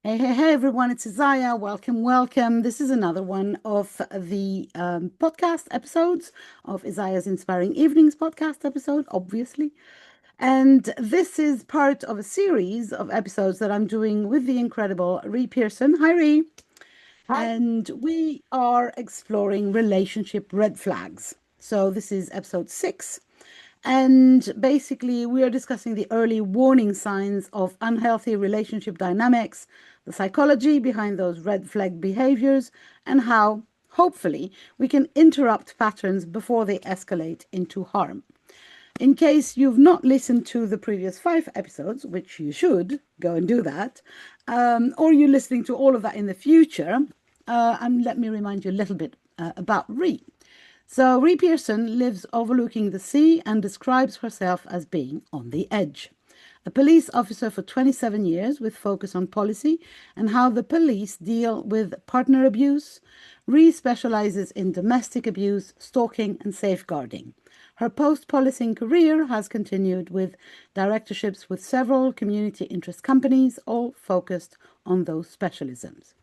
Hey, everyone, it's Isaiah. Welcome. This is another one of the podcast episodes of Isaiah's Inspiring Evenings podcast episode, obviously. And this is part of a series of episodes that I'm doing with the incredible Rie Pearson. Hi, Rie. Hi. And we are exploring relationship red flags. So this is episode 6. And basically, we are discussing the early warning signs of unhealthy relationship dynamics, the psychology behind those red flag behaviors, and how, hopefully, we can interrupt patterns before they escalate into harm. In case you've not listened to the previous 5 episodes, which you should go and do that, or you're listening to all of that in the future, and let me remind you a little bit about Ree. So, Rie Pearson lives overlooking the sea and describes herself as being on the edge. A police officer for 27 years with focus on policy and how the police deal with partner abuse, Rie specializes in domestic abuse, stalking, and safeguarding. Her post-policing career has continued with directorships with several community interest companies, all focused on those specialisms.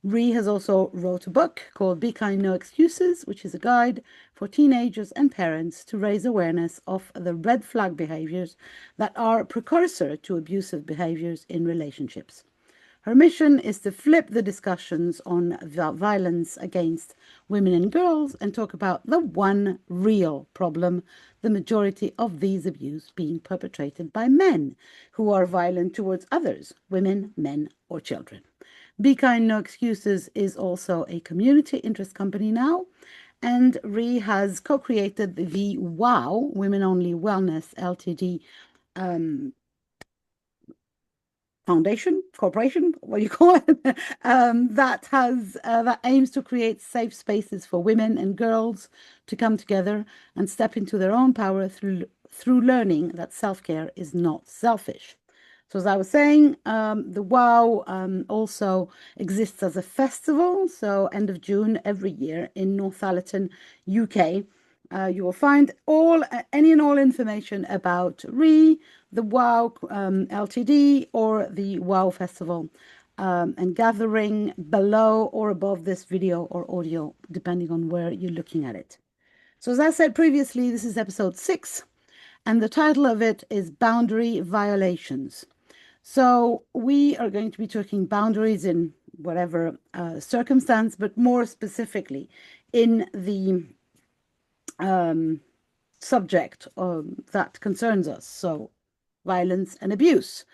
Ree has also wrote a book called Be Kind, No Excuses, which is a guide for teenagers and parents to raise awareness of the red flag behaviors that are precursor to abusive behaviors in relationships. Her mission is to flip the discussions on violence against women and girls and talk about the one real problem, the majority of these abuse being perpetrated by men who are violent towards others, women, men, or children. Be Kind, No Excuses is also a community interest company now. And Ree has co created the WOW, Women Only Wellness Ltd. Um, Foundation, corporation, what do you call it? That aims to create safe spaces for women and girls to come together and step into their own power through learning that self-care is not selfish. So as I was saying, the WOW also exists as a festival. So end of June every year in Northallerton, UK. You will find any and all information about Re, the WOW Ltd, or the WOW Festival, and gathering below or above this video or audio, depending on where you're looking at it. So, as I said previously, this is episode 6, and the title of it is Boundary Violations. So, we are going to be talking boundaries in whatever circumstance, but more specifically in the um, subject that concerns us. So, violence and abuse.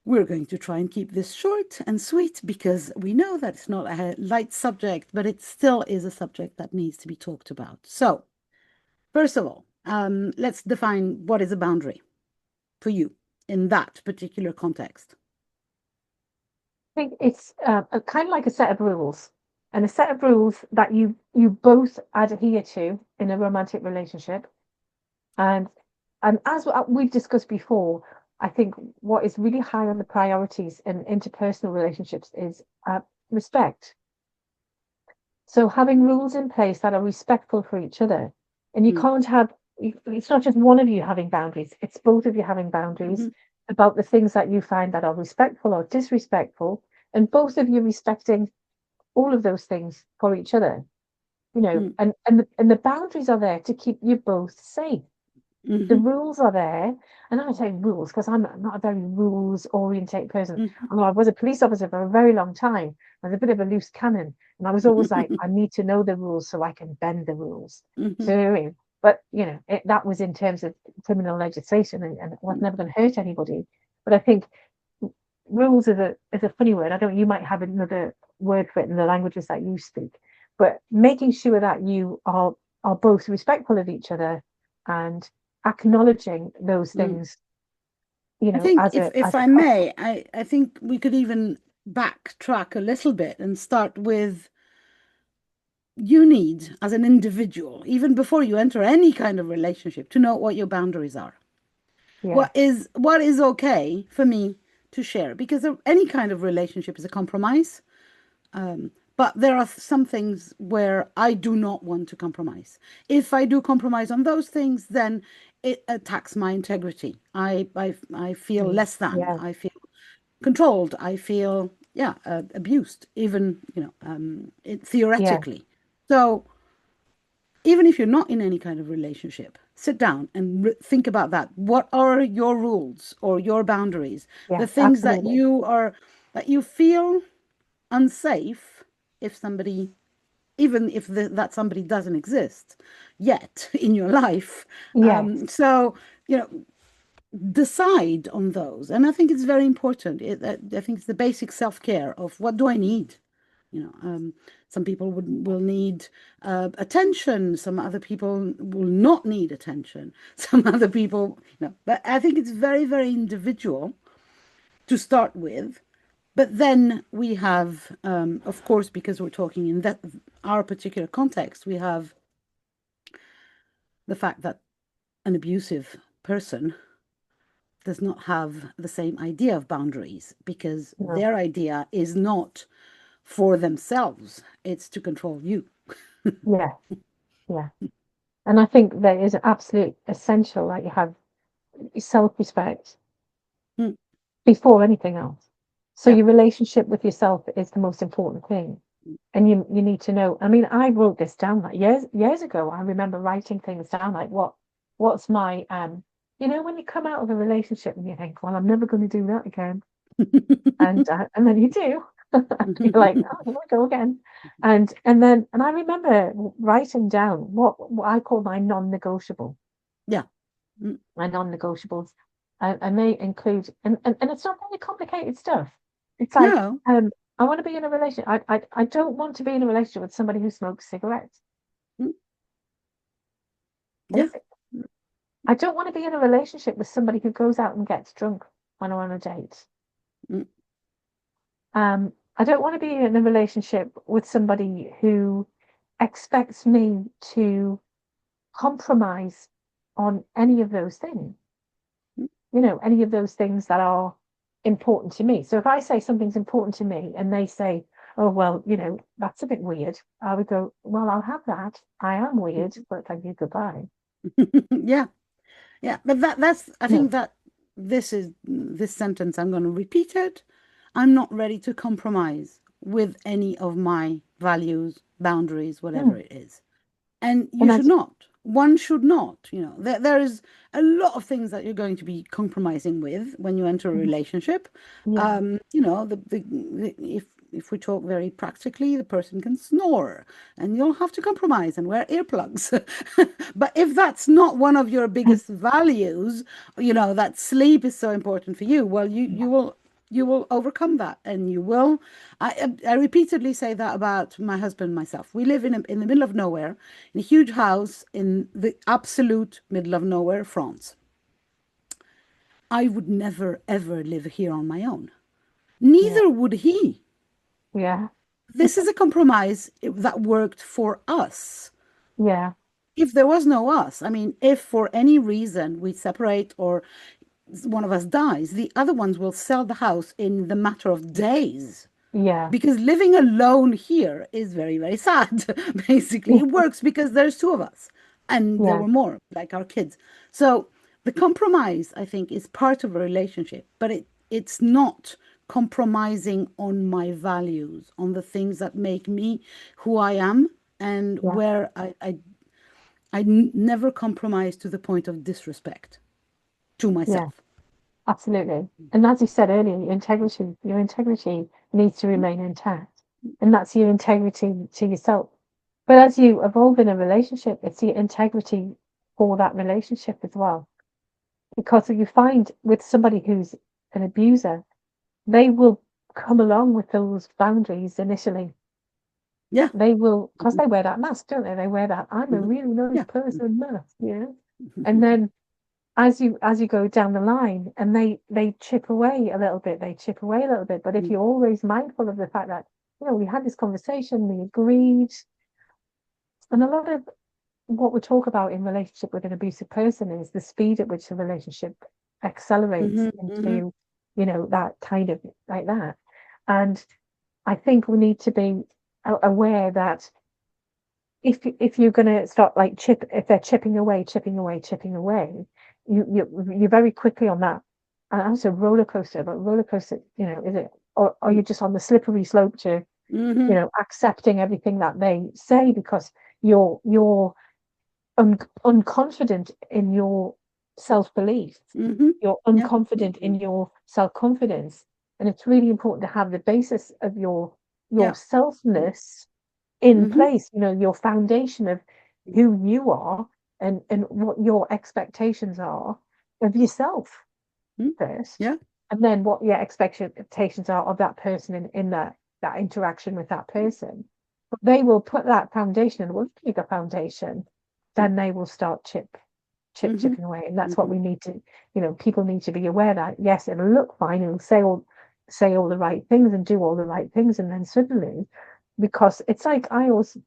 We're going to try and keep this short and sweet because we know that it's not a light subject, but it still is a subject that needs to be talked about. So, first of all, let's define what is a boundary for you in that particular context. I think it's a kind of like a set of rules, and a set of rules that you both adhere to in a romantic relationship. And as we've discussed before, I think what is really high on the priorities in interpersonal relationships is respect. So having rules in place that are respectful for each other, and you Mm, can't have it's not just one of you having boundaries; it's both of you having boundaries mhm, about the things that you find that are respectful or disrespectful, and both of you respecting all of those things for each other. mm, And the boundaries are there to keep you both safe. The mhm, rules are there, and I say rules because I'm not a very rules oriented person. mhm, Although I was a police officer for a very long time, I was a bit of a loose cannon, and I was always like, I need to know the rules so I can bend the rules. So mhm, you know what I mean? But that was in terms of criminal legislation, and it was never going to hurt anybody. But I think rules is a funny word. I don't. You might have another word for it in the languages that you speak, but making sure that you are both respectful of each other and acknowledging those mm. things, I think as if a if as a I couple. may, I think we could even backtrack a little bit and start with you need as an individual, even before you enter any kind of relationship, to know what your boundaries are. Yeah, What is okay for me to share? Because any kind of relationship is a compromise. But there are some things where I do not want to compromise. If I do compromise on those things, then it attacks my integrity. I feel less than. yeah, I feel controlled. I feel yeah, abused, even, Yeah, theoretically. So even if you're not in any kind of relationship, sit down and think about that. What are your rules or your boundaries? yeah, The things that absolutely. you feel unsafe if somebody, even if that somebody doesn't exist yet in your life. Yes, So, you know, decide on those. And I think it's very important. I think it's the basic self-care of what do I need? You know, some people will need attention. Some other people will not need attention. Some other people, but I think it's very, very individual to start with. But then we have, of course, because we're talking in that our particular context, we have the fact that an abusive person does not have the same idea of boundaries because no, their idea is not for themselves, it's to control you. yeah, yeah. And I think that is absolute essential that you have self-respect Mm, before anything else. So yeah. your relationship with yourself is the most important thing. And you need to know. I mean, I wrote this down like years ago. I remember writing things down like what's my when you come out of a relationship and you think, well, I'm never going to do that again, and then you do. You're like, oh, here I go again. And I remember writing down what I call my non-negotiable. Yeah. Mm, My non-negotiables, and they include, and it's not really complicated stuff. It's like, no. I want to be in a relationship. I don't want to be in a relationship with somebody who smokes cigarettes. Mm, yeah. Basic. I don't want to be in a relationship with somebody who goes out and gets drunk when we're on a date. Mm, I don't want to be in a relationship with somebody who expects me to compromise on any of those things. mm, Any of those things that are important to me. So if I say something's important to me and they say, oh, well, that's a bit weird, I would go, well, I'll have that. I am weird, but thank you, goodbye. yeah. Yeah. But that's, I No, think that this sentence, I'm going to repeat it. I'm not ready to compromise with any of my values, boundaries, whatever no. it is. And you And should as not. One should not. There is a lot of things that you're going to be compromising with when you enter a relationship. yeah, If we talk very practically, the person can snore, and you'll have to compromise and wear earplugs. But if that's not one of your biggest values, that sleep is so important for you, well, yeah, you will overcome that, and you will. I repeatedly say that about my husband and myself. We live in the middle of nowhere, in a huge house in the absolute middle of nowhere, France. I would never ever live here on my own. yeah, Neither would he. yeah, This is a compromise that worked for us. yeah, If there was no us, I mean, if for any reason we separate or one of us dies, the other ones will sell the house in the matter of days. yeah, Because living alone here is very, very sad. Basically, yeah, it works because there's two of us, and there yeah, were more, like our kids. So the compromise, I think, is part of a relationship, but it's not compromising on my values, on the things that make me who I am, and yeah, where never compromise to the point of disrespect to yeah, myself. absolutely. And as you said earlier, your integrity needs to remain intact. And that's your integrity to yourself. But as you evolve in a relationship, it's your integrity for that relationship as well. Because you find with somebody who's an abuser, they will come along with those boundaries initially. Yeah. They will, because Mhm. they wear that mask, don't they? They wear that I'm a Mhm. really nice Yeah. person mask, And then as you go down the line and they chip away a little bit, they chip away a little bit. But if Mhm. you're always mindful of the fact that, we had this conversation, we agreed, and a lot of what we talk about in relationship with an abusive person is the speed at which the relationship accelerates Mhm. Mhm. into, that kind of like that. And I think we need to be aware that if you're going to start like if they're chipping away, you're very quickly on that. And it's a roller coaster, but roller coaster, is it? or you're just on the slippery slope to, Mm-hmm. accepting everything that they say because you're unconfident in your self-belief. Mm-hmm. You're Yeah. unconfident in your self-confidence. And it's really important to have the basis of your Yeah. selfness in Mm-hmm. place, your foundation of who you are and what your expectations are of yourself Mm. first, Yeah. and then what your expectations are of that person in that interaction with that person. But they will put that foundation, and once you get foundation, then they will start Mm-hmm. chipping away. And that's what Mm-hmm. we need to, people need to be aware that yes, it'll look fine, it'll say all the right things and do all the right things, and then suddenly, because it's like I always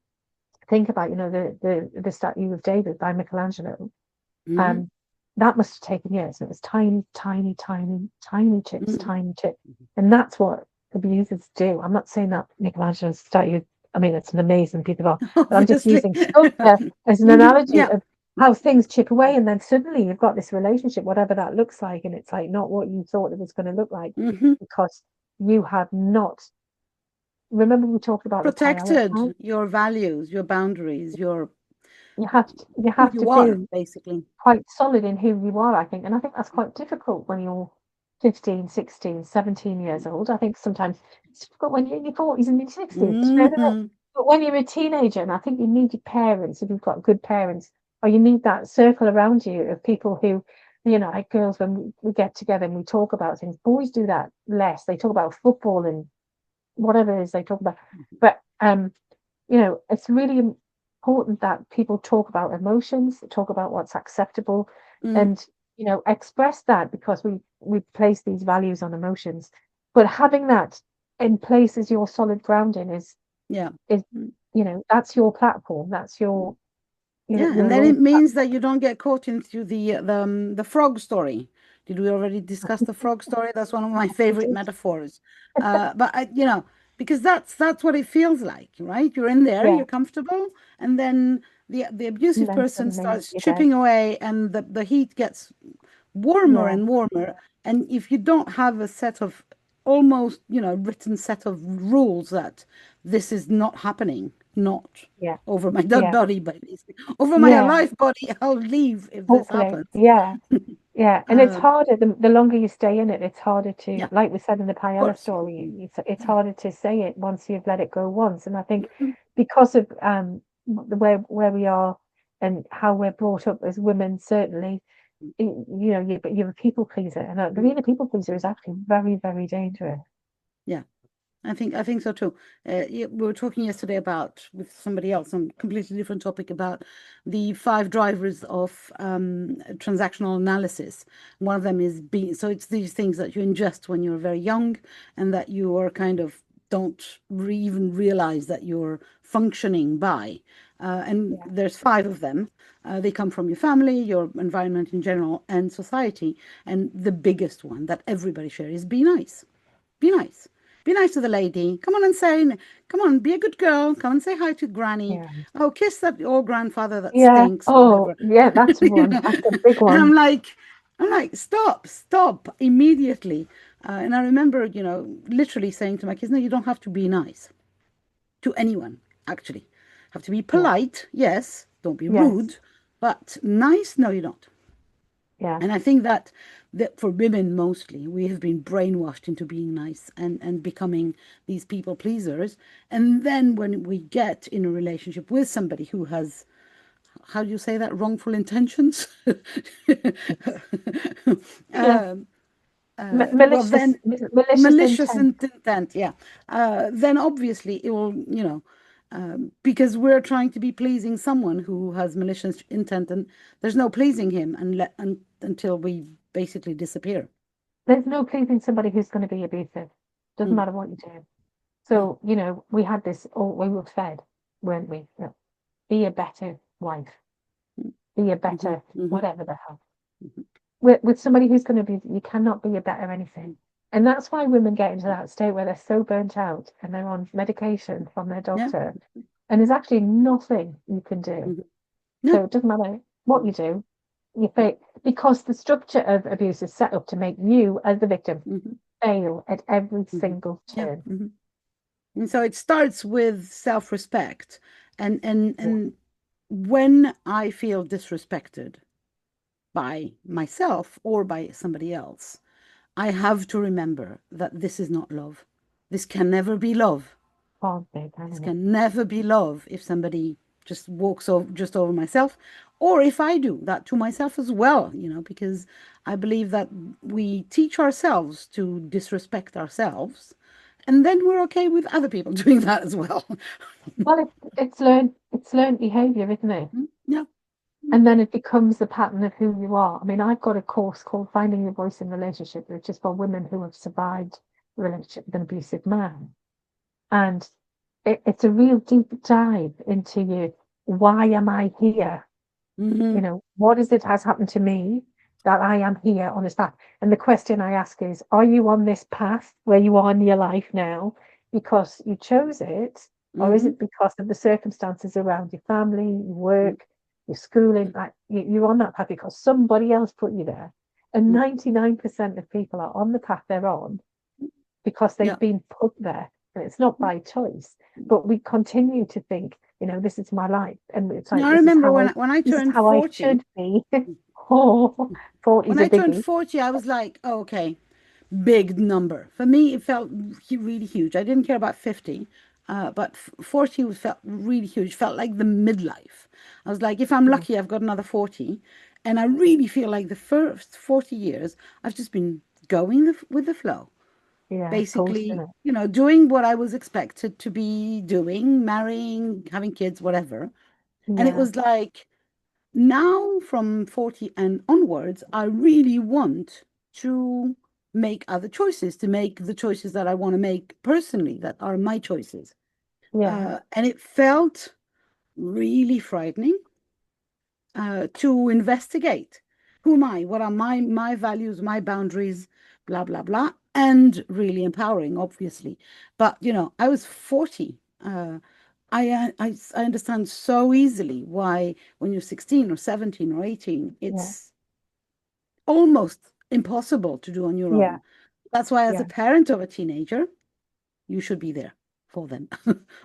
think about, the statue of David by Michelangelo. Mm-hmm. Um, that must have taken years. It was tiny, tiny, tiny, Mm-hmm. tiny chips. And that's what abusers do. I'm not saying that Michelangelo's statue, I mean, it's an amazing piece of art, but I'm just Obviously. using sculpture as an Mm-hmm. analogy Yeah. of how things chip away. And then suddenly you've got this relationship, whatever that looks like. And it's like not what you thought it was going to look like Mm-hmm. because you have not. Remember, we talked about the priority. Protected your values, your boundaries, your You who have to you are, be basically. quite solid in who you are, I think. And I think that's quite difficult when you're 15, 16, 17 years old. I think sometimes it's difficult when you're in your 40s and your 60s. Mm-hmm. But when you're a teenager, and I think you need your parents, if you've got good parents, or you need that circle around you of people who, like girls, when we get together and we talk about things, boys do that less. They talk about football and whatever it is they talk about. But it's really important that people talk about emotions, talk about what's acceptable, Mm. and express that because we place these values on emotions. But having that in place as your solid grounding Yeah. is Mm. that's your platform. That's Yeah, your and then it launch means that platform. you don't get caught into the frog story. Did we already discuss the frog story? That's one of my We favorite did. metaphors. But because that's what it feels like, right? You're in there, Yeah, you're comfortable, and then the and abusive then person suddenly starts you're there. chipping away, and the heat gets warmer Yeah, and warmer. And if you don't have a set of almost, written set of rules that this is not happening, not yeah, over my dead yeah, body, but basically over my yeah. alive body, I'll leave if this Hopefully, happens. yeah. Yeah, and it's Um, harder the longer you stay in it, it's harder to, yeah, like we said in the of paella course. story, it's Yeah. harder to say it once you've let it go once. And I think Mhm. because of the way where we are and how we're brought up as women, certainly, you're a people pleaser, and being a people pleaser is actually very, very dangerous. Yeah. I think so too. We were talking yesterday about with somebody else on a completely different topic about the five drivers of transactional analysis. One of them is being so it's these things that you ingest when you're very young and that you are kind of don't even realize that you're functioning by. And Yeah, there's five of them. They come from your family, your environment in general, and society. And the biggest one that everybody shares is be nice. Be nice. Be nice to the lady. Come on and say, come on, be a good girl. Come and say hi to granny. yeah, Oh, kiss that old grandfather that yeah. stinks or Oh, whatever. yeah, that's You one. know? That's a big And one. I'm like, stop immediately. And I remember, literally saying to my kids, no, you don't have to be nice to anyone, actually. Have to be Yeah, polite, yes. Don't be yes, rude, but nice, no, you don't. yeah, And I think that for women mostly, we have been brainwashed into being nice and becoming these people pleasers. And then when we get in a relationship with somebody who has, how do you say that, wrongful intentions? yeah. um, well, Malicious, then malicious malicious intent. intent, yeah. Then obviously it will, because we're trying to be pleasing someone who has malicious intent, and there's no pleasing him until we basically disappear. There's no pleasing somebody who's going to be abusive. Doesn't Mm, matter what you do. yeah. So, we had this, we were fed, weren't we? Be a better wife, be a Mm-hmm, better mm-hmm, whatever the hell. mm-hmm, With somebody who's going to be, you cannot be a better anything. And that's why women get into that state where they're so burnt out and they're on medication from their yeah. doctor. And there's actually nothing you can do. Mm-hmm, yeah. So it doesn't matter what you do, you Yeah. because the structure of abuse is set up to make you as the victim. Mm-hmm, fail at every Mhm. single Yeah. turn. And so it starts with self-respect. And and Yeah. and when I feel disrespected by myself or by somebody else, I have to remember that this is not love. This can never be love. Can't be, This can it? can never be love if somebody just walks over just over myself, or if I do that to myself as well, because I believe that we teach ourselves to disrespect ourselves, and then we're okay with other people doing that as well. Well, it's learned behavior, isn't it? Yeah. And then it becomes the pattern of who you are. I mean, I've got a course called Finding Your Voice in Relationship, which is for women who have survived a relationship with an abusive man. And it's a real deep dive into you. Why am I here? Mm-hmm. What is it has happened to me that I am here on this path? And the question I ask is, are you on this path where you are in your life now because you chose it, or is Mm-hmm. it because of the circumstances around your family, your work, your schooling? Like you're on that path because somebody else put you there. And 99% of people are on the path they're on because Yeah. they've been put there. And it's not by choice. But we continue to think, this is my life. And it's Now like I remember when I this is turned how I 40. should be. Oh, 40 When is a I turned biggie. 40, I was like, oh, okay, big number. For me, it felt really huge. I didn't care about 50, but 40 felt really huge, felt like the midlife. I was like, if I'm Yeah, lucky, I've got another 40. And I really feel like the first 40 years, I've just been going with the flow. yeah, coasting Basically, it. doing what I was expected to be doing, marrying, having kids, whatever. And it Yeah, was like, now from 40 and onwards, I really want to make other choices, to make the choices that I want to make personally, that are my choices. yeah, And it felt really frightening to investigate. Who am I? What are my values, my boundaries, blah, blah, blah, and really empowering, obviously. But, I was 40. I understand so easily why when you're 16 or 17 or 18, yeah, it's almost impossible to do on your yeah, own. That's why, as a yeah. parent of a teenager, you should be there for them,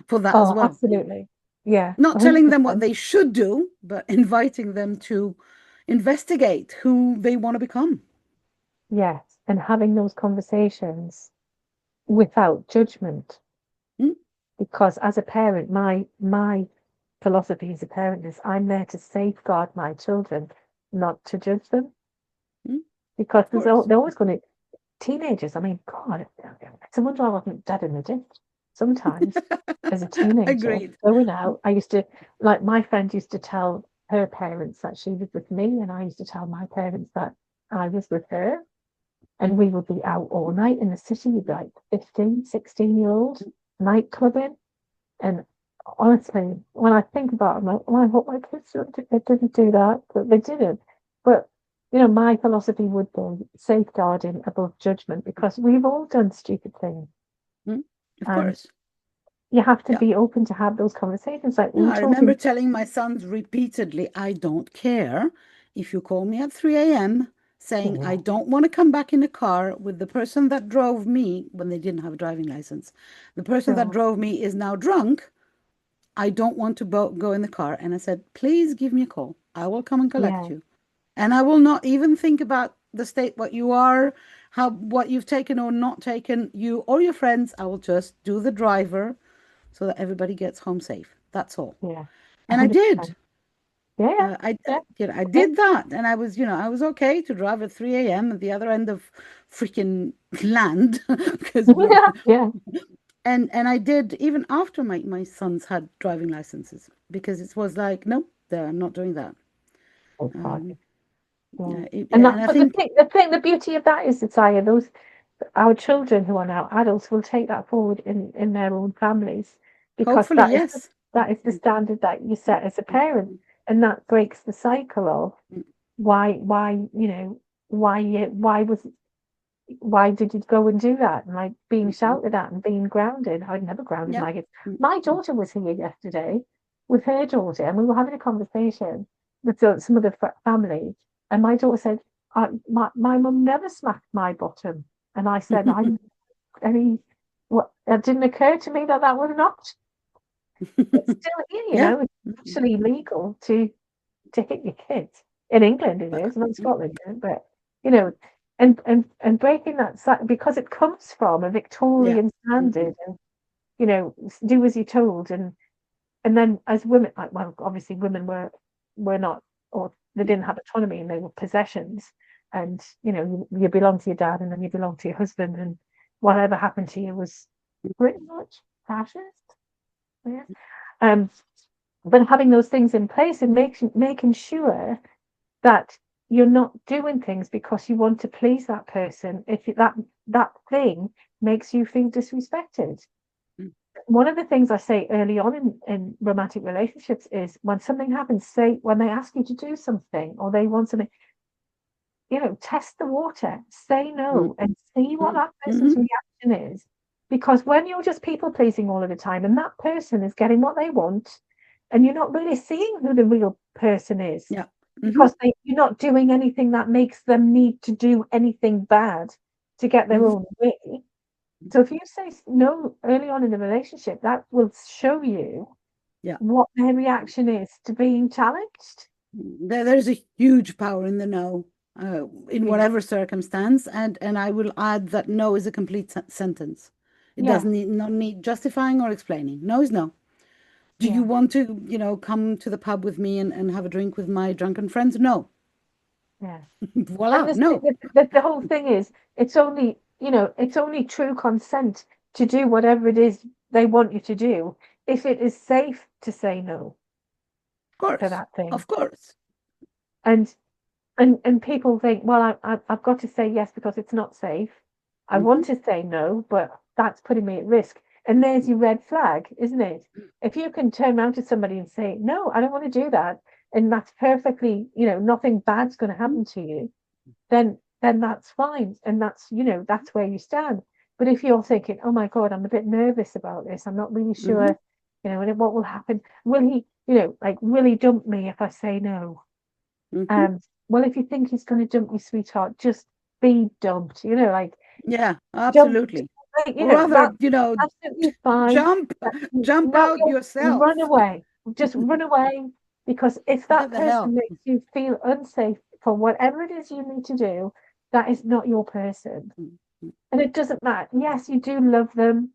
for that as Oh, well. absolutely. Yeah, Not telling them what 100%. they should do, but inviting them to investigate who they want to become. Yes. And having those conversations without judgment. Mm, Because as a parent, my philosophy as a parent is I'm there to safeguard my children, not to judge them. mm, Because of course. they're always going to teenagers. I mean, God, it's a wonder I wasn't dead in the ditch. Sometimes as a teenager, Agreed. going out, I used to, like my friend used to tell her parents that she was with me, and I used to tell my parents that I was with her. And we would be out all night in the city, you'd be like 15, 16-year-old, night clubbing. And honestly, when I think about it, I'm like, oh, I hope my kids didn't do that, but they didn't. But my philosophy would be safeguarding above judgment because we've all done stupid things, Mm, of and course. you have to Yeah. be open to have those conversations. Like we Yeah, were I remember talking, telling my sons repeatedly, I don't care if you call me at 3 a.m. saying I yeah, don't want to come back in the car with the person that drove me when they didn't have a driving license. The person that sure, drove me is now drunk. I don't want to go in the car. And I said, please give me a call. I will come and collect yeah, you. And I will not even think about the state, what you are, what you've taken or not taken, you or your friends. I will just do the driver so that everybody gets home safe. That's all. yeah, And I 100%. did. Yeah, yeah, I yeah, did that, and I was okay to drive at 3 a.m. at the other end of freaking land because we were, yeah, yeah. and I did even after my sons had driving licenses because it was like, no, there, I'm not doing that. Oh God, Um, yeah. And and that, I but the think thing, the thing, the beauty of that is, Isaiah, those our children who are now adults will take that forward in their own families because hopefully, yes. that is the standard that you set as a parent, and that breaks the cycle of why why did you go and do that, and like being shouted at and being grounded. I'd never grounded Yeah. my kids. My daughter was here yesterday with her daughter, and we were having a conversation with some of the family, and my daughter said, my mum never smacked my bottom. And I said, any, what, it didn't occur to me that that was an option. It's still here, Yeah. it's actually legal to hit your kids. In England it But, is, not in Scotland, but you know, and breaking that because it comes from a yeah. Victorian Mhm. standard, and do as you're told, and then as women, like, well, obviously women were not, or they didn't have autonomy, and they were possessions, and you belong to your dad, and then you belong to your husband, and whatever happened to you was pretty much fascist. Yeah. Um, but having those things in place and making sure that you're not doing things because you want to please that person, if that thing makes you feel disrespected. Mm. One of the things I say early on in romantic relationships is, when something happens, say, when they ask you to do something or they want something, test the water, say Mm. no, and see what Mm. that person's Mhm. reaction is. Because when you're just people pleasing all of the time and that person is getting what they want, and you're not really seeing who the real person is, Yeah. Mhm. because you're not doing anything that makes them need to do anything bad to get their Mhm. own way. So if you say no early on in the relationship, that will show you Yeah. what their reaction is to being challenged. There's a huge power in the no, in Yeah, whatever circumstance, and I will add that no is a complete sentence. It yeah, doesn't need no need justifying or explaining. No is no. Do you yeah. want to, come to the pub with me and have a drink with my drunken friends? No. Yeah. And Voila, this, no. the whole thing is, it's only true consent to do whatever it is they want you to do if it is safe to say no Of to course. that thing. Of course. And and people think, well, I've got to say yes because it's not safe. I Hmm. want to say no, but that's putting me at risk. And there's your red flag, isn't it? If you can turn around to somebody and say, no, I don't want to do that, and that's perfectly, nothing bad's going to happen to you, then that's fine, and that's where you stand. But if you're thinking, oh my God, I'm a bit nervous about this, I'm not really Hmm. sure, and what will happen, will he, like, will he dump me if I say no? Hmm. Well, if you think he's going to dump you, sweetheart, just be dumped, like, Yeah, jump, absolutely. like, Or rather, that's absolutely fine. jump, jump No, out you'll run yourself. away. Just run away, because if What that the person hell? makes you feel unsafe for whatever it is you need to do, that is not your person. And it doesn't matter. Yes, you do love them,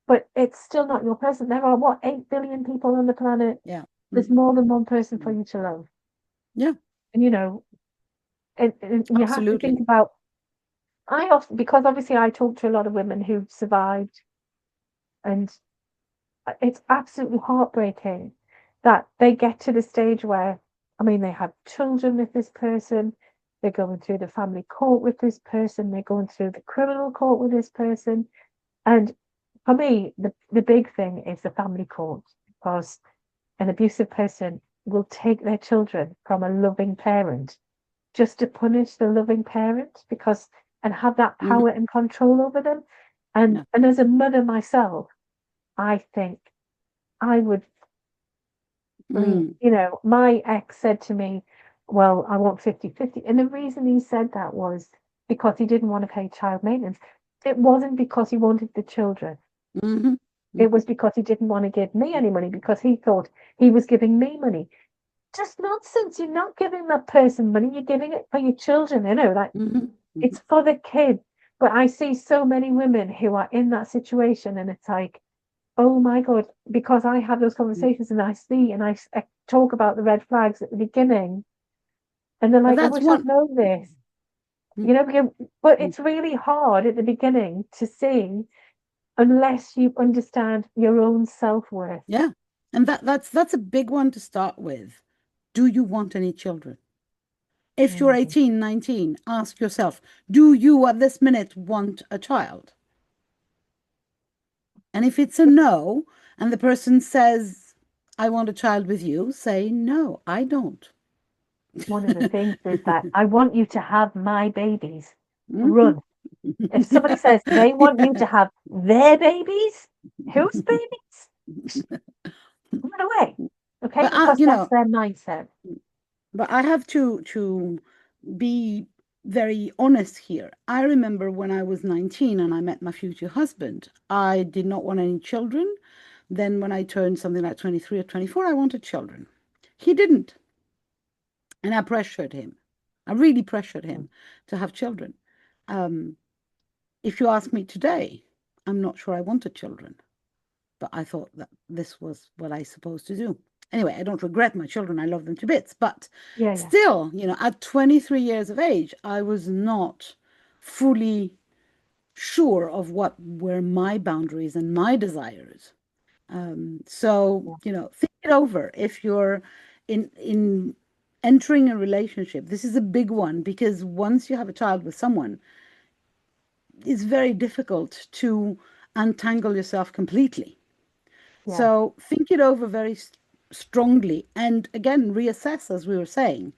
but it's still not your person. There are, what, 8 billion people on the planet. Yeah. There's Hmm. more than one person for you to love. Yeah, And and you have to absolutely. think about, I often, because obviously I talk to a lot of women who've survived, and it's absolutely heartbreaking that they get to the stage where, I mean, they have children with this person, they're going through the family court with this person, they're going through the criminal court with this person. And for me, the big thing is the family court, because an abusive person will take their children from a loving parent just to punish the loving parent, because and have that Hmm. power and control over them. And Yeah. and as a mother myself, I think I would be, Mm. my ex said to me, well, I want 50-50. And the reason he said that was because he didn't want to pay child maintenance. It wasn't because he wanted the children. Hmm. It Hmm. was because he didn't want to give me any money, because he thought he was giving me money. Just nonsense. You're not giving that person money. You're giving it for your children. Like, Hmm. Hmm. it's for the kid. But I see so many women who are in that situation, and it's like, oh my God, because I have those conversations and I see and I talk about the red flags at the beginning, and they're But like, I that's wish I'd one. known this, but it's really hard at the beginning to see unless you understand your own self-worth. Yeah. And that's a big one to start with. Do you want any children? If you're Mhm. 18, 19, ask yourself, do you at this minute want a child? And if it's a no, and the person says, I want a child with you, say, no, I don't. One of the things is that I want you to have my babies. Mhm. Run. If somebody says they want you to have their babies, whose babies? Run away. Okay, But because that's their mindset. but I have to be very honest here. I remember when I was 19 and I met my future husband, I did not want any children. Then, when I turned something like 23 or 24, I wanted children. He didn't. And I pressured him. I really pressured him to have children. Um, if you ask me today, I'm not sure I wanted children, but I thought that this was what I supposed to do. Anyway, I don't regret my children. I love them to bits. But Yeah, yeah, still, at 23 years of age, I was not fully sure of what were my boundaries and my desires. So, yeah, think it over if you're in entering a relationship. This is a big one because once you have a child with someone, it's very difficult to untangle yourself completely. yeah. So think it over very strongly and again reassess, as we were saying.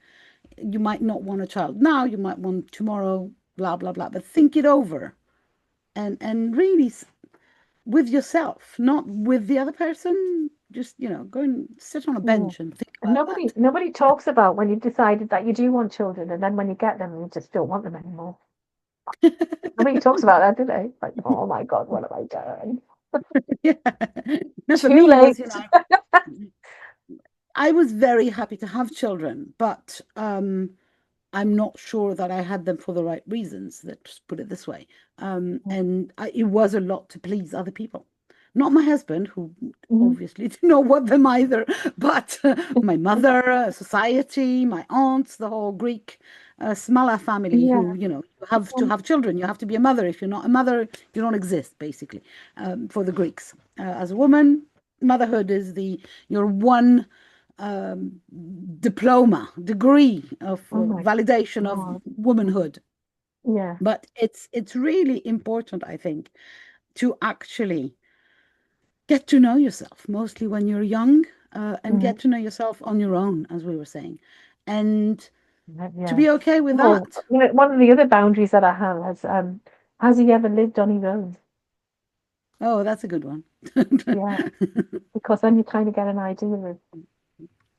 You might not want a child now, you might want tomorrow, blah blah blah, but think it over and really with yourself, not with the other person. Just, go and sit on a Yeah. bench and think And about nobody talks about when you've decided that you do want children, and then when you get them, you just don't want them anymore. Nobody talks that. about that, do they? Like, oh my God, what have I done? Yeah. No, for Too me it was, late. I was very happy to have children, but I'm not sure that I had them for the right reasons. Let's put it this way. And it was a lot to please other people. Not my husband, who Mhm. obviously didn't know what them either, but my mother, society, my aunts, the whole Greek Smala family, Yeah. who, you have to Um, have children. You have to be a mother. If you're not a mother, you don't exist, basically, for the Greeks. As a woman, motherhood is your one um, degree of oh my validation of God. womanhood. Yeah. But it's really important, I think, to actually get to know yourself, mostly when you're young, and Mhm. get to know yourself on your own, as we were saying, and to Yeah. be okay with Oh, that. one of the other boundaries that I have has he ever lived on his own? Oh, that's a good one. Yeah, because then you kind of get an idea of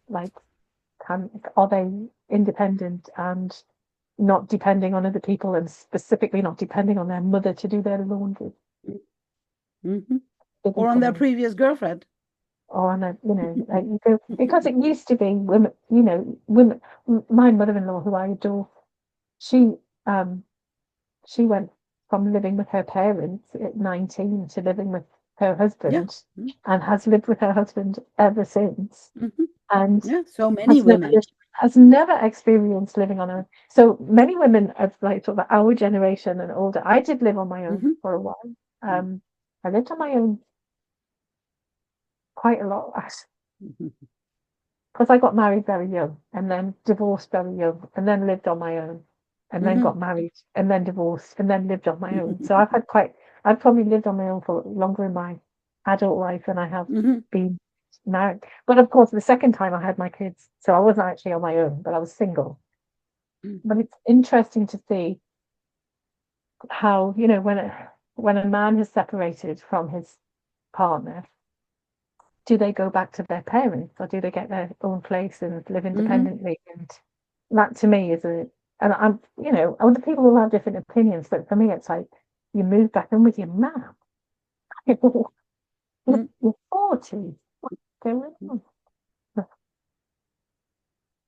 like, are they independent and not depending on other people, and specifically not depending on their mother to do their laundry. Hmm. Biggie Or on for their me. previous girlfriend. Or on a, like you go, because it used to be women, women. My mother-in-law, who I adore, she um she went from living with her parents at 19 to living with her Yeah. husband, and has lived with her husband ever since, Mm-hmm. and Yeah. So many has never women. lived, has never experienced living on her own. So many women of like sort of our generation and older. I did live on my own Hmm. for a while. I lived on my own quite a lot Hmm. because I got married very young and then divorced very young and then lived on my own and then Hmm. got married and then divorced and then lived on my own. So Hmm. I've probably lived on my own for longer in my adult life than I have Hmm. been married. But of course, the second time I had my kids, so I wasn't actually on my own, but I was single. But it's interesting to see how, when a man has separated from his partner, do they go back to their parents or do they get their own place and live Hmm. independently? And that to me is and other people will have different opinions, but for me, it's like you move back in with your man. You're 40. What's going on?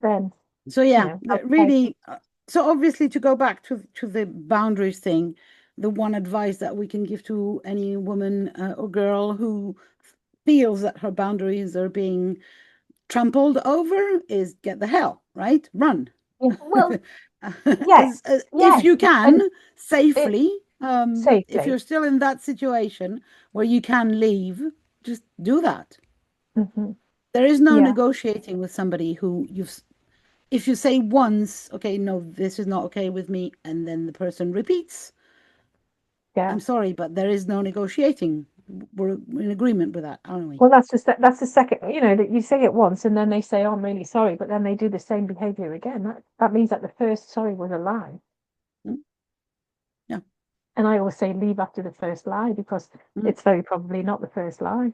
Then, So yeah, okay. really. So obviously, to go back to the boundaries thing, the one advice that we can give to any woman or girl who feels that her boundaries are being trampled over is get the hell, right? Run. Yeah, well, yeah, If yes, you and can it safely, if safely. you're still in that situation where you can leave, just do that. Hmm. There is no Yeah, negotiating with somebody who if you say once, okay, no, this is not okay with me, and then the person repeats, I'm yeah. sorry, but there is no negotiating. We're in agreement with that, aren't we? Well, that's the second, that you say it once and then they say, "Oh, I'm really sorry," but then they do the same behavior again. That means that the first sorry was a lie. Mm. Yeah. And I always say leave after the first lie because Mm. it's very probably not the first lie.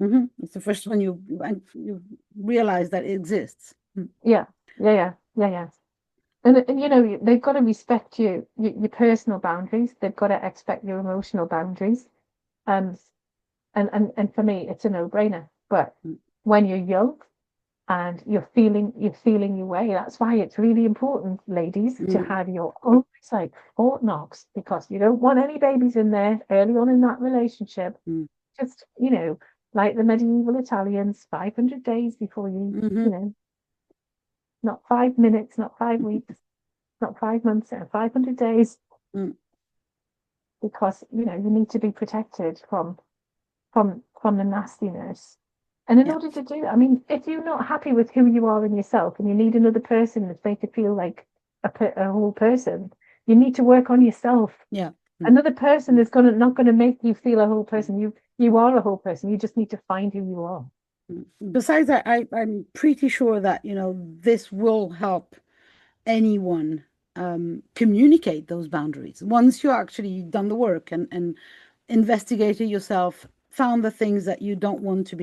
Hmm. It's the first one you realize that it exists. Mm. Yeah, yeah, yeah, yeah, yeah. And you know, they've got to respect your personal boundaries. They've got to expect your emotional boundaries. Um, and for me, it's a no-brainer. But Mm, when you're young and you're feeling your way, that's why it's really important, ladies, to mm, have your own like Fort Knox, because you don't want any babies in there early on in that relationship. mm, Just, like the medieval Italians, 500 days before you, mm-hmm, not 5 minutes, not 5 weeks, not 5 months, 500 days, mm, because, you need to be protected from the nastiness. And in yeah, order to do that, I mean, if you're not happy with who you are in yourself and you need another person to make you feel like a whole person, you need to work on yourself. yeah. Mm, Another person mm, is not gonna make you feel a whole person. You are a whole person. You just need to find who you are. mm. Besides that, I'm pretty sure that, this will help anyone communicate those boundaries. Once you actually done the work and investigated yourself, found the things that you don't want to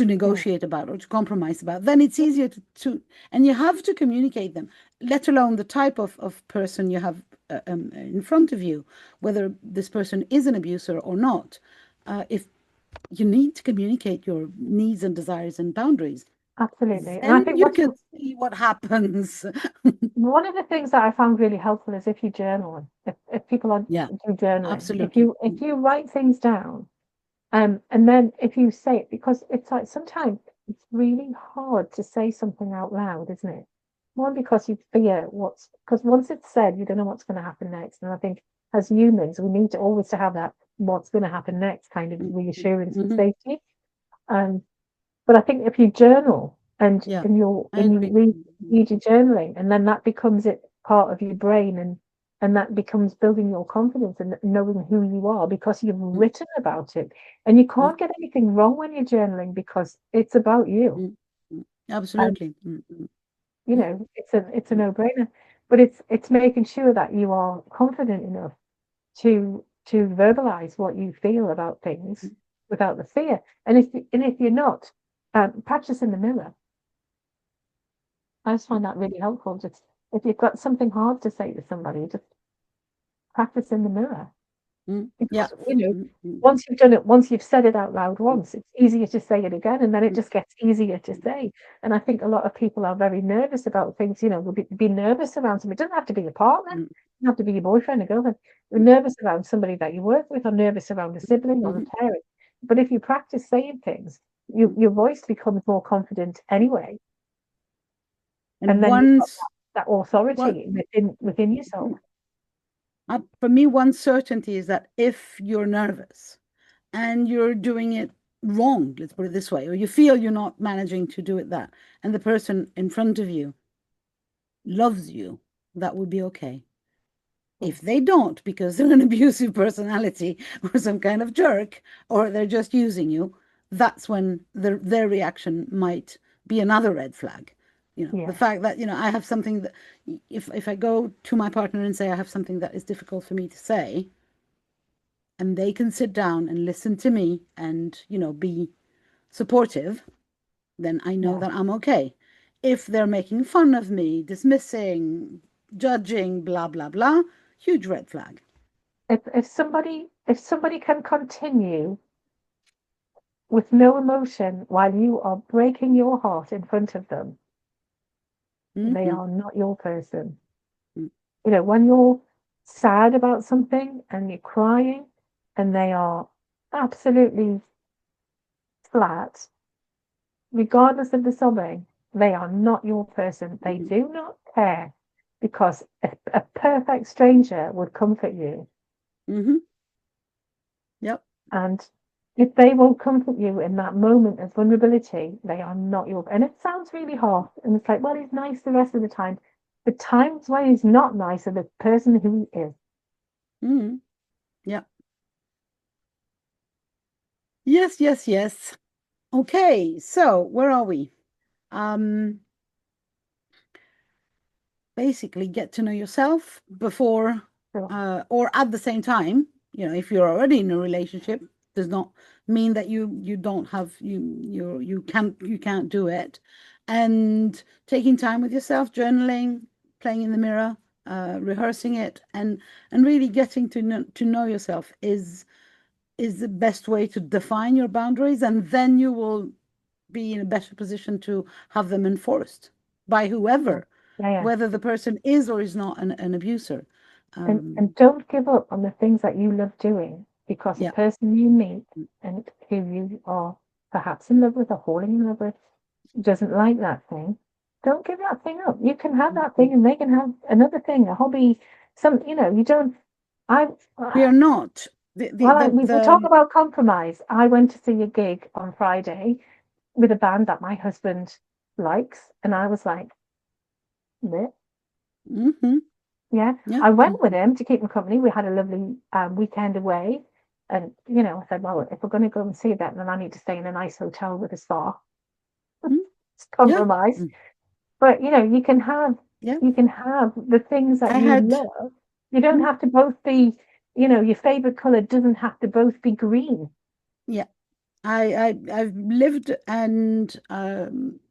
Yeah, negotiate about or to compromise about, then it's easier to and you have to communicate them, let alone the type of person you have in front of you, whether this person is an abuser or not. If you need to communicate your needs and desires and boundaries, absolutely. And I then think you what's can see what happens. one of the things that I found really helpful is if you journal, if people are Yeah, do journaling, if absolutely. you if you write things down. And then if you say it, because it's like sometimes it's really hard to say something out loud, isn't it? One, because you fear because once it's said, you don't know what's going to happen next. And I think as humans, we need to always to have that what's going to happen next kind of reassurance and Mm-hmm. safety. Um, but I think if you journal and Yeah, and you I and you agree. read your journaling, and then that becomes it part of your brain, and that becomes building your confidence and knowing who you are because you've written about it. And you can't get anything wrong when you're journaling because it's about you. Mm-hmm. And Absolutely. Mm-hmm. it's a no-brainer. But it's making sure that you are confident enough to verbalize what you feel about things without the fear. And if you're not, practice in the mirror. I just find that really helpful. Just if you've got something hard to say to somebody, just practice in the mirror. Yeah. Because, Mm-hmm. once you've done it, once you've said it out loud once, it's easier to say it again, and then it just gets easier to say. And I think a lot of people are very nervous about things, will be nervous around somebody. It doesn't have to be a partner, it doesn't have to be your boyfriend or girlfriend. You're nervous around somebody that you work with, or nervous around a sibling or a Mm-hmm. parent. But if you practice saying things, your voice becomes more confident anyway. And And then you've got once that what authority within yourself. for me, one certainty is that if you're nervous and you're doing it wrong, let's put it this way, or you feel you're not managing to do it that, and the person in front of you loves you, that would be okay. Yeah. If they don't, because they're an abusive personality or some kind of jerk, or they're just using you, that's when their reaction might be another red flag. The Yeah. fact that, I have something that, if I go to my partner and say I have something that is difficult for me to say, and they can sit down and listen to me and, be supportive, then I know Yeah. that I'm okay. If they're making fun of me, dismissing, judging, blah, blah, blah, huge red flag. If somebody can continue with no emotion while you are breaking your heart in front of them, they Mm-hmm. are not your person. Mm-hmm. When you're sad about something and you're crying and they are absolutely flat, regardless of the sobbing, they are not your person. They do not care, because a perfect stranger would comfort you. Mm-hmm. Yep. And if they won't comfort you in that moment of vulnerability, they are not your. And it sounds really harsh. And it's like, well, he's nice the rest of the time. The times when he's not nice are the person who he is. Mm-hmm. Yep. Yes, yes, yes. Okay, so where are we? Um, Basically get to know yourself before So, or at the same time. If you're already in a relationship, does not mean that you don't have you can't do it. And taking time with yourself, journaling, playing in the mirror, rehearsing it, and really getting to know yourself is the best way to define your boundaries, and then you will be in a better position to have them enforced by Yeah. whoever, Yeah, yeah. whether the person is or is not an abuser. And don't give up on the things that you love doing because the Yeah, person you meet and who you are perhaps in love with or falling in love with doesn't like that thing. Don't give that thing up. You can have that thing and they can have another thing, a hobby, some, you don't. I, we are not we talk about compromise. I went to see a gig on Friday with a band that my husband likes, and I was like, "Meh." hmm Yeah, yeah, I went with him to keep him company. We had a lovely weekend away, and I said, well, if we're going to go and see that, then I need to stay in a nice hotel with a spa. mm, It's yeah, compromise, but yeah. you can have the things that I you had. love. You don't mm, have to both be, your favorite color doesn't have to both be green. yeah. I've lived and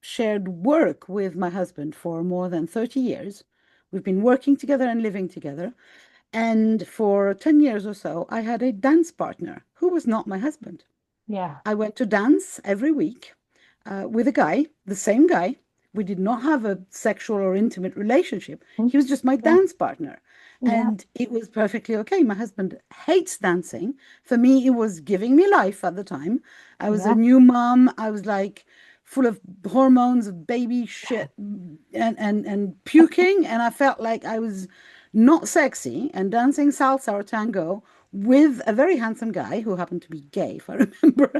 shared work with my husband for more than 30 years. We've been working together and living together. And for 10 years or so, I had a dance partner who was not my husband. Yeah. I went to dance every week with a guy, the same guy. We did not have a sexual or intimate relationship. Mm, He was just my yeah, dance partner. yeah, And it was perfectly okay. My husband hates dancing. For me, it was giving me life at the time. I was a yeah. new mom. I was like full of hormones of baby shit and puking. And I felt like I was not sexy and dancing salsa or tango with a very handsome guy who happened to be gay, if I remember,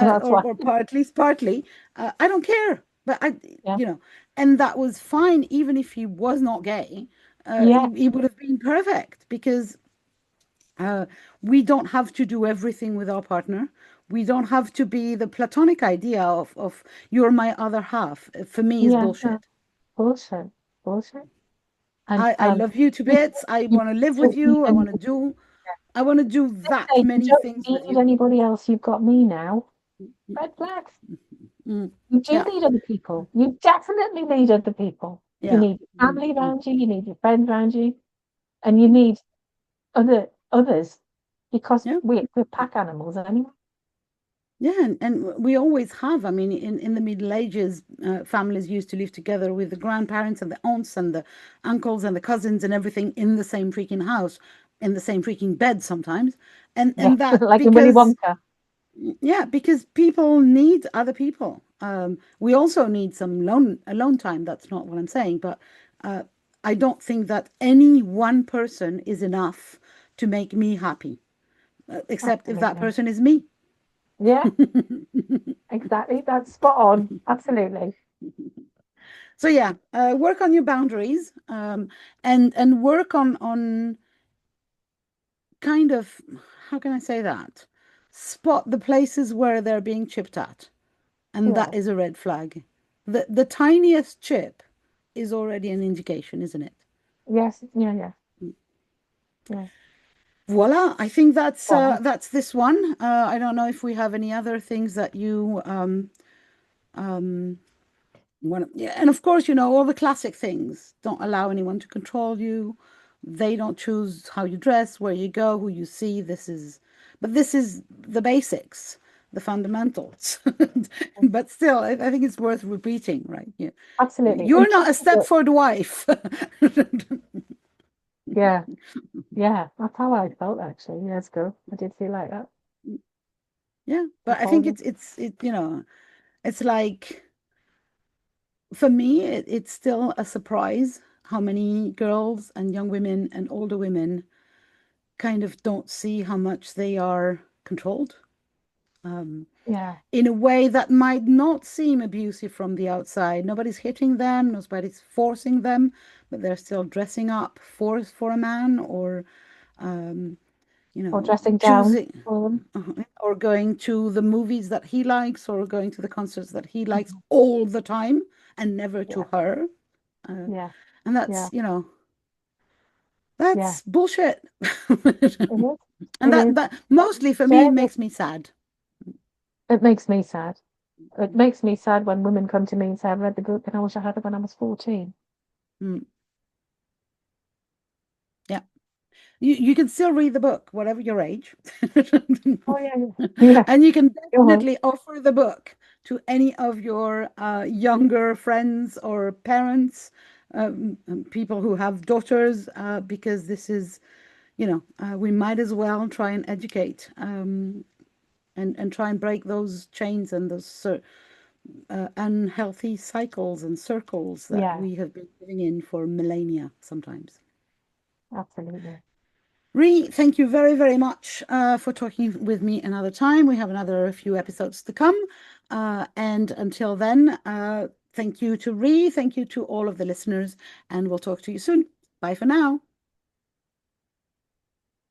That's why. or partly. I don't care, but Yeah, and that was fine, even if he was not gay. yeah, He would have been perfect because uh, we don't have to do everything with our partner. We don't have to be the platonic idea of you're my other half. For me, is yeah. No, bullshit. bullshit, bullshit. And I love you to you, bits. I you want to live with don't need you. I want to anybody. do. I want to do that Say you many don't things with need you. anybody else. You've got me now. Red flags. Mm, You do yeah, need other people. You definitely need other people. You yeah, need your mm, family mm, around you. You need your friends around you, and you need others because yeah. we're pack animals anyway. Yeah, and we always have. I mean, in the Middle Ages, families used to live together with the grandparents and the aunts and the uncles and the cousins and everything in the same freaking house, in the same freaking bed sometimes. Yeah, And that like in Willy because, Wonka. yeah, because people need other people. We also need some alone time. That's not what I'm saying, but uh, I don't think that any one person is enough to make me happy, except if that Absolutely. person is me. Yeah, exactly. That's spot on. Absolutely. So yeah, work on your boundaries, and work on kind of, how can I say that? Spot the places where they're being chipped at, and that Yeah. is a red flag. The tiniest chip is already an indication, isn't it? Yes. Yeah. Yeah. Yeah. Voila, I think Well, that's this one. I don't know if we have any other things that you yeah, and of course, all the classic things. Don't allow anyone to control you. They don't choose how you dress, where you go, who you see. But this is the basics, the fundamentals. But still, I think it's worth repeating, right? absolutely. And You're not a trust me, Stepford wife. yeah. Yeah. That's how I felt actually years ago. I did feel like that. Yeah, It was but I think horrible. it's like for me, it's still a surprise how many girls and young women and older women kind of don't see how much they are controlled um, Yeah. in a way that might not seem abusive from the outside. Nobody's hitting them, nobody's forcing them, but they're still dressing up for a man or, um, Or dressing down choosing for them. or going to the movies that he likes or going to the concerts that he likes all the time and never to Yeah. her. Uh, Yeah. and Yeah. Yeah. that's bullshit. It is. And It that is. that mostly for me Share it. makes me sad. It makes me sad. It makes me sad when women come to me and say, I've read the book and I wish I had it when I was 14. Mm. You can still read the book, whatever your age. Oh yeah, yeah. Yeah. And you can Go on. definitely offer the book to any of your younger friends or parents, people who have daughters, because this is, we might as well try and educate, and try and break those chains and those unhealthy cycles and circles that Yeah, we have been living in for millennia sometimes. absolutely. Ree, thank you very, very much for talking with me another time. We have another few episodes to come. And until then, thank you to Ree. Thank you to all of the listeners. And we'll talk to you soon. Bye for now.